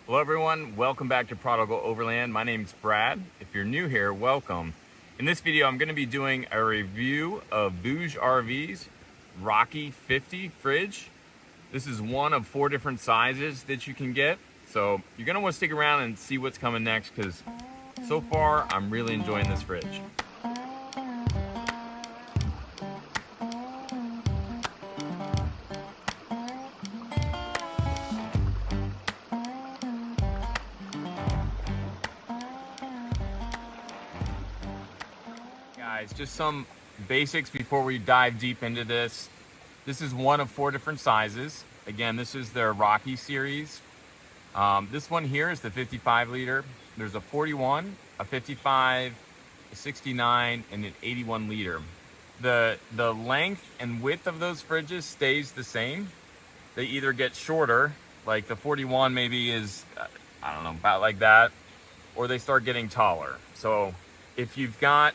Hello everyone, welcome back to Prodigal Overland. My name's Brad. If you're new here, welcome. In this video, I'm going to be doing a review of BougeRV's Rocky 50 fridge. This is one of 4 different sizes that you can get. So you're going to want to stick around and see what's coming next because so far, I'm really enjoying this fridge. Guys, just some basics before we dive deep into this. This is one of 4 different sizes. Again, this is their Rocky series. This one here is the 55 liter. There's a 41, a 55, a 69, and an 81 liter. The length and width of those fridges stays the same. They either get shorter, like the 41 maybe is, I don't know, about like that, or they start getting taller. So if you've got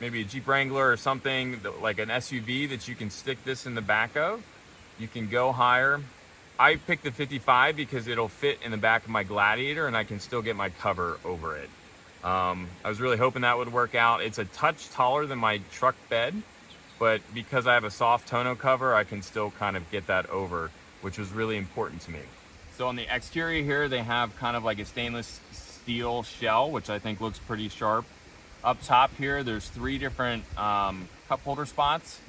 maybe a Jeep Wrangler or something like an SUV that you can stick this in the back of, you can go higher. I picked the 55 because it'll fit in the back of my Gladiator and I can still get my cover over it. I was really hoping that would work out. It's a touch taller than my truck bed, but because I have a soft tonneau cover, I can still kind of get that over, which was really important to me. So on the exterior here, they have kind of like a stainless steel shell, which I think looks pretty sharp. Up top here, there's 3 different cup holder spots,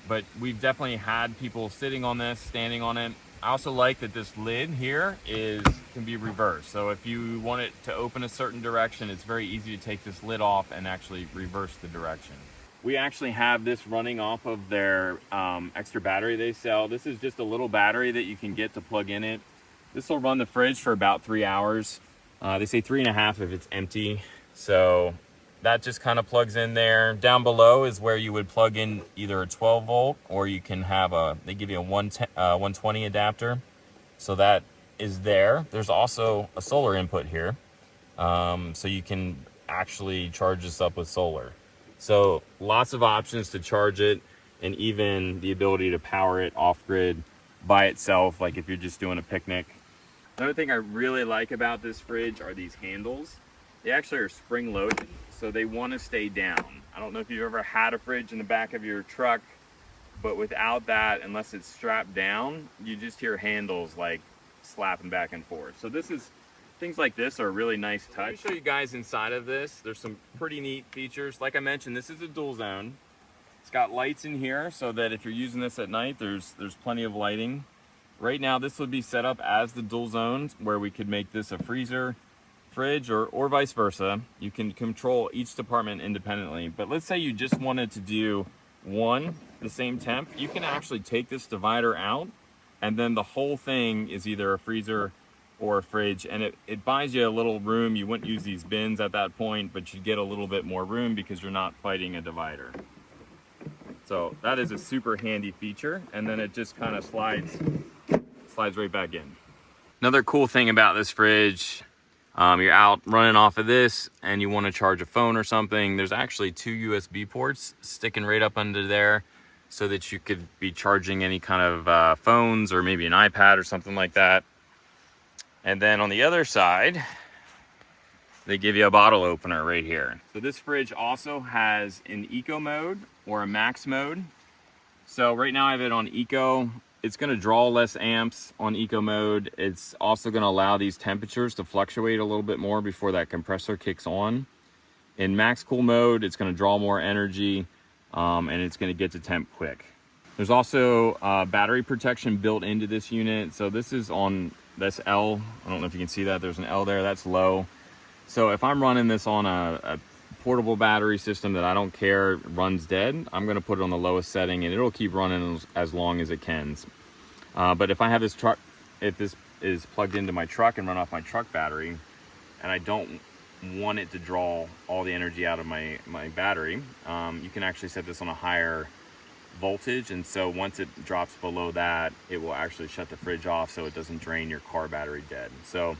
but we've definitely had people sitting on this, standing on it. I also like that this lid here can be reversed. So if you want it to open a certain direction, it's very easy to take this lid off and actually reverse the direction. We actually have this running off of their extra battery they sell. This is just a little battery that you can get to plug in it. This will run the fridge for about 3 hours. They say 3.5 if it's empty. So that just kind of plugs in there. Down below is where you would plug in either a 12 volt or you can have they give you a 120 adapter. So that is there. There's also a solar input here. So you can actually charge this up with solar. So lots of options to charge it, and even the ability to power it off grid by itself, like if you're just doing a picnic. Another thing I really like about this fridge are these handles. They actually are spring loaded, so they want to stay down. I don't know if you've ever had a fridge in the back of your truck, but without that, unless it's strapped down, you just hear handles like slapping back and forth. So things like this are a really nice touch. Let me show you guys inside of this. There's some pretty neat features. Like I mentioned, this is a dual zone. It's got lights in here so that if you're using this at night, there's plenty of lighting. Right now, this would be set up as the dual zones where we could make this a freezer, fridge, or vice versa. You can control each department independently, but let's say you just wanted to do the same temp. You can actually take this divider out, and then the whole thing is either a freezer or a fridge, and it buys you a little room. You wouldn't use these bins at that point, but you get a little bit more room because you're not fighting a divider. So that is a super handy feature, and then it just kind of slides right back in. Another cool thing about this fridge, you're out running off of this and you want to charge a phone or something, there's actually 2 USB ports sticking right up under there so that you could be charging any kind of phones or maybe an iPad or something like that. And then on the other side, they give you a bottle opener right here. So this fridge also has an eco mode or a max mode. So right now I have it on eco. It's going to draw less amps on eco mode. It's also going to allow these temperatures to fluctuate a little bit more before that compressor kicks on. In max cool mode, it's going to draw more energy and it's going to get to temp quick. There's also battery protection built into this unit. So this is on this L. I don't know if you can see that. There's an L there. That's low. So if I'm running this on a portable battery system that I don't care runs dead, I'm going to put it on the lowest setting and it'll keep running as long as it can. But if I have this truck, if this is plugged into my truck and run off my truck battery and I don't want it to draw all the energy out of my battery, you can actually set this on a higher voltage, and so once it drops below that, it will actually shut the fridge off so it doesn't drain your car battery dead. So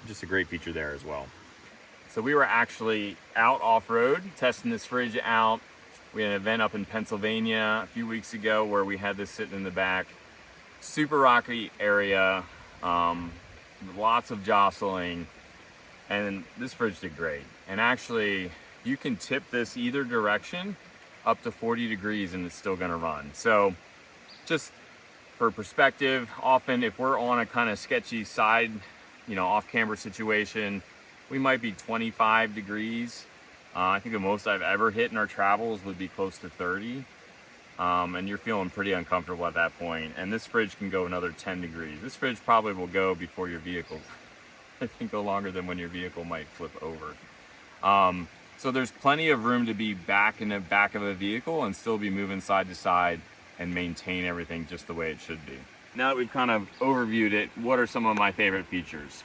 just a great feature there as well. So we were actually out off-road testing this fridge out. We had an event up in Pennsylvania a few weeks ago where we had this sitting in the back. Super rocky area. Lots of jostling, and this fridge did great. And actually, you can tip this either direction up to 40 degrees and it's still gonna run. So just for perspective, often if we're on a kind of sketchy side, off camber situation, we might be 25 degrees. I think the most I've ever hit in our travels would be close to 30. And you're feeling pretty uncomfortable at that point. And this fridge can go another 10 degrees. This fridge probably will go before your vehicle. It can go longer than when your vehicle might flip over. So there's plenty of room to be back in the back of a vehicle and still be moving side to side and maintain everything just the way it should be. Now that we've kind of overviewed it, what are some of my favorite features?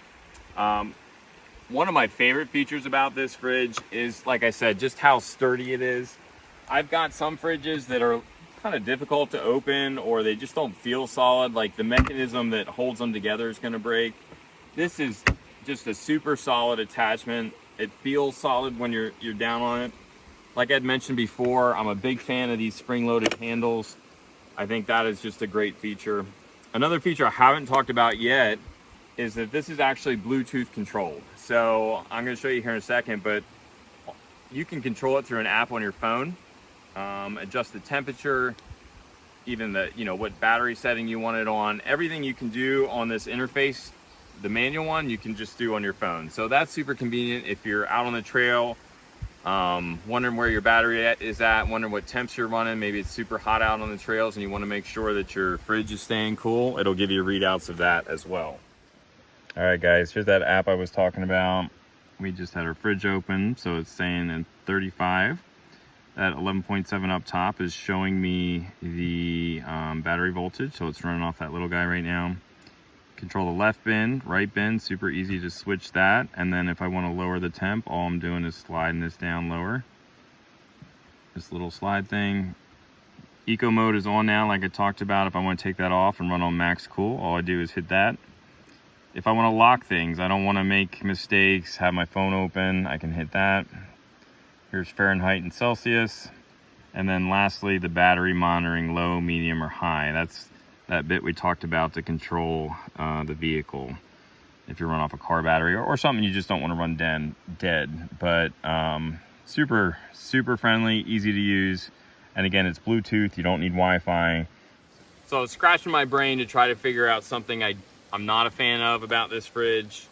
One of my favorite features about this fridge is, like I said, just how sturdy it is. I've got some fridges that are kind of difficult to open, or they just don't feel solid, like the mechanism that holds them together is going to break. This is just a super solid attachment. It feels solid when you're down on it. Like I'd mentioned before, I'm a big fan of these spring-loaded handles. I think that is just a great feature. Another feature I haven't talked about yet is that this is actually Bluetooth controlled. So I'm going to show you here in a second, but you can control it through an app on your phone, adjust the temperature, even the what battery setting you want it on. Everything you can do on this interface, the manual one, you can just do on your phone. So that's super convenient if you're out on the trail, wondering where your battery is at, wondering what temps you're running. Maybe it's super hot out on the trails and you want to make sure that your fridge is staying cool. It'll give you readouts of that as well. All right, guys, here's that app I was talking about. We just had our fridge open, so it's saying in 35. That 11.7 up top is showing me the battery voltage, so it's running off that little guy right now. Control the left bin, right bin, super easy to switch that. And then if I want to lower the temp, all I'm doing is sliding this down lower. This little slide thing. Eco mode is on now, like I talked about. If I want to take that off and run on max cool, all I do is hit that. If I want to lock things, I don't want to make mistakes, have my phone open, I can hit that. Here's Fahrenheit and Celsius. And then lastly, the battery monitoring, low, medium, or high. That's that bit we talked about to control the vehicle. If you run off a car battery or something you just don't want to run dead. But super, super friendly, easy to use. And again, it's Bluetooth, you don't need Wi-Fi. So I was scratching my brain to try to figure out something I'm not a fan of about this fridge.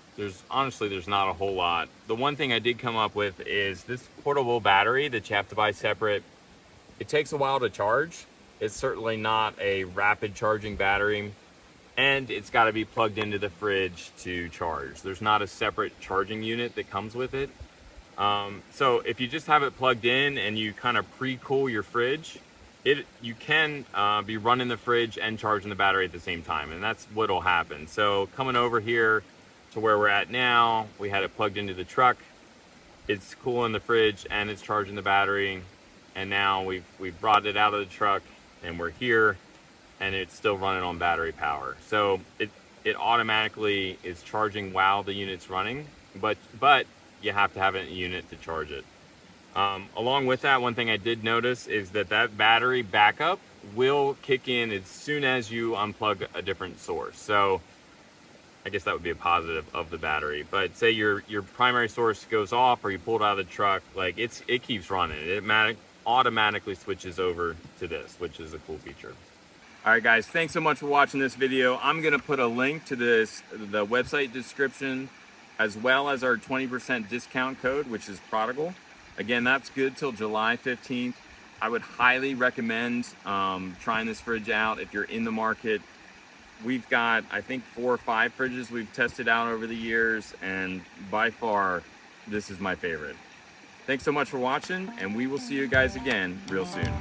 Honestly, there's not a whole lot. The one thing I did come up with is this portable battery that you have to buy separate. It takes a while to charge. It's certainly not a rapid charging battery, and it's got to be plugged into the fridge to charge. There's not a separate charging unit that comes with it. So if you just have it plugged in and you kind of pre-cool your fridge, you can be running the fridge and charging the battery at the same time, and that's what'll happen. So coming over here to where we're at now, we had it plugged into the truck. It's cooling the fridge and it's charging the battery, and now we've brought it out of the truck and we're here and it's still running on battery power. So it automatically is charging while the unit's running, but you have to have a unit to charge it. Along with that, one thing I did notice is that battery backup will kick in as soon as you unplug a different source. So I guess that would be a positive of the battery. But say your primary source goes off or you pull it out of the truck, like it keeps running. It automatically switches over to this, which is a cool feature. All right, guys, thanks so much for watching this video. I'm gonna put a link to the website description, as well as our 20% discount code, which is Prodigal. Again, that's good till July 15th. I would highly recommend trying this fridge out if you're in the market. We've got, I think, 4 or 5 fridges we've tested out over the years, and by far, this is my favorite. Thanks so much for watching, and we will see you guys again real soon.